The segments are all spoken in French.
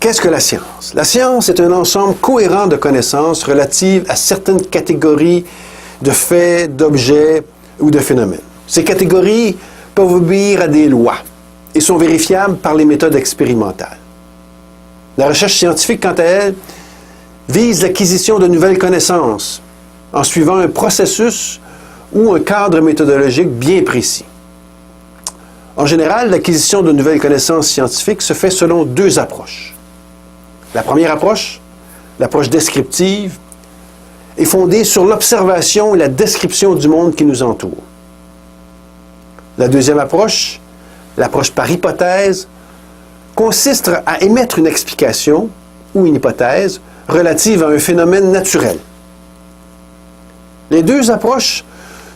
Qu'est-ce que la science? La science est un ensemble cohérent de connaissances relatives à certaines catégories de faits, d'objets ou de phénomènes. Ces catégories peuvent obéir à des lois et sont vérifiables par les méthodes expérimentales. La recherche scientifique, quant à elle, vise l'acquisition de nouvelles connaissances en suivant un processus ou un cadre méthodologique bien précis. En général, l'acquisition de nouvelles connaissances scientifiques se fait selon deux approches. La première approche, l'approche descriptive, est fondée sur l'observation et la description du monde qui nous entoure. La deuxième approche, l'approche par hypothèse, consiste à émettre une explication ou une hypothèse relative à un phénomène naturel. Les deux approches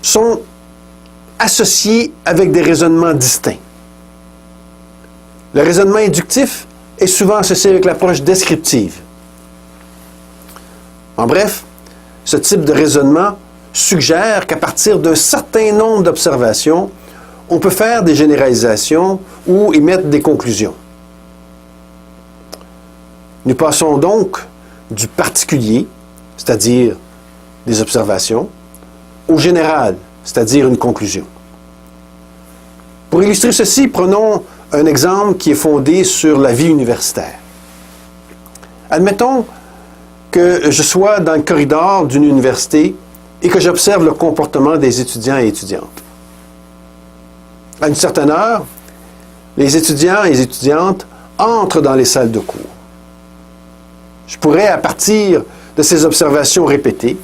sont associées avec des raisonnements distincts. Le raisonnement inductif est souvent associé avec l'approche descriptive. En bref, ce type de raisonnement suggère qu'à partir d'un certain nombre d'observations, on peut faire des généralisations ou émettre des conclusions. Nous passons donc du particulier, c'est-à-dire des observations, au général, c'est-à-dire une conclusion. Pour illustrer ceci, prenons un exemple qui est fondé sur la vie universitaire. Admettons que je sois dans le corridor d'une université et que j'observe le comportement des étudiants et étudiantes. À une certaine heure, les étudiants et les étudiantes entrent dans les salles de cours. Je pourrais, à partir de ces observations répétées,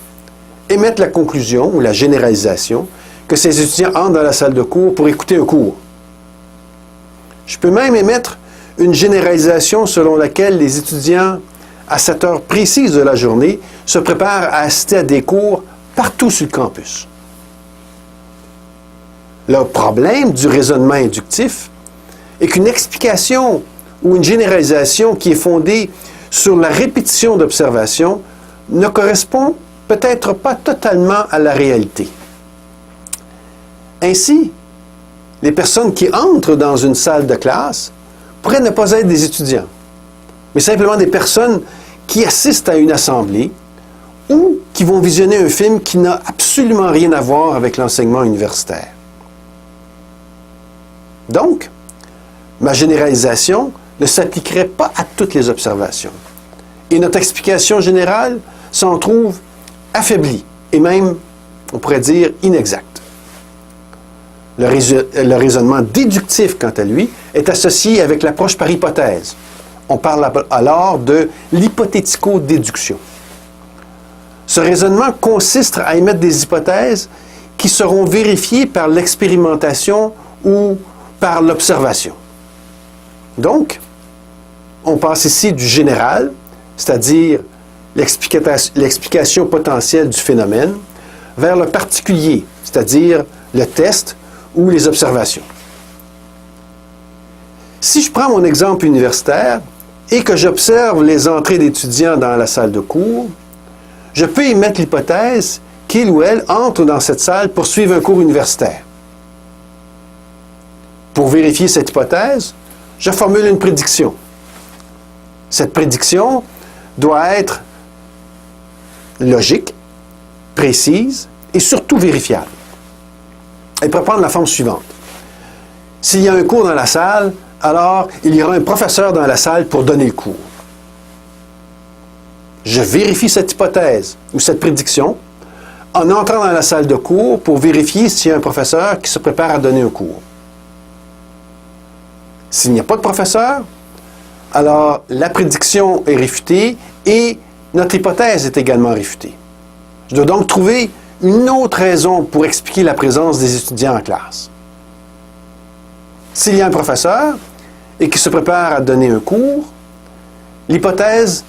émettre la conclusion ou la généralisation que ces étudiants entrent dans la salle de cours pour écouter un cours. Je peux même émettre une généralisation selon laquelle les étudiants, à cette heure précise de la journée, se préparent à assister à des cours partout sur le campus. Le problème du raisonnement inductif est qu'une explication ou une généralisation qui est fondée sur la répétition d'observations ne correspond peut-être pas totalement à la réalité. Ainsi, les personnes qui entrent dans une salle de classe pourraient ne pas être des étudiants, mais simplement des personnes qui assistent à une assemblée ou qui vont visionner un film qui n'a absolument rien à voir avec l'enseignement universitaire. Donc, ma généralisation ne s'appliquerait pas à toutes les observations. Et notre explication générale s'en trouve affaiblie et même, on pourrait dire, inexacte. Le raisonnement déductif, quant à lui, est associé avec l'approche par hypothèse. On parle alors de l'hypothético-déduction. Ce raisonnement consiste à émettre des hypothèses qui seront vérifiées par l'expérimentation ou par l'observation. Donc, on passe ici du général, c'est-à-dire l'explication potentielle du phénomène, vers le particulier, c'est-à-dire le test ou les observations. Si je prends mon exemple universitaire et que j'observe les entrées d'étudiants dans la salle de cours, je peux émettre l'hypothèse qu'il ou elle entre dans cette salle pour suivre un cours universitaire. Pour vérifier cette hypothèse, je formule une prédiction. Cette prédiction doit être logique, précise et surtout vérifiable. Elle peut prendre la forme suivante. S'il y a un cours dans la salle, alors il y aura un professeur dans la salle pour donner le cours. Je vérifie cette hypothèse ou cette prédiction en entrant dans la salle de cours pour vérifier s'il y a un professeur qui se prépare à donner un cours. S'il n'y a pas de professeur, alors la prédiction est réfutée et notre hypothèse est également réfutée. Je dois donc trouver une autre raison pour expliquer la présence des étudiants en classe. S'il y a un professeur et qui se prépare à donner un cours, l'hypothèse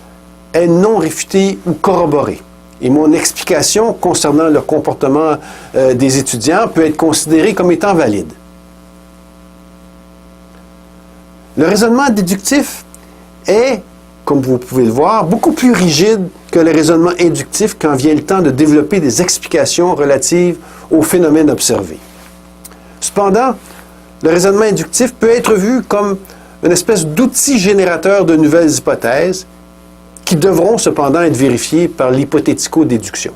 est non réfutée ou corroborée. Et mon explication concernant le comportement des étudiants peut être considérée comme étant valide. Le raisonnement déductif est, comme vous pouvez le voir, beaucoup plus rigide que le raisonnement inductif quand vient le temps de développer des explications relatives aux phénomènes observés. Cependant, le raisonnement inductif peut être vu comme une espèce d'outil générateur de nouvelles hypothèses qui devront cependant être vérifiées par l'hypothético-déduction.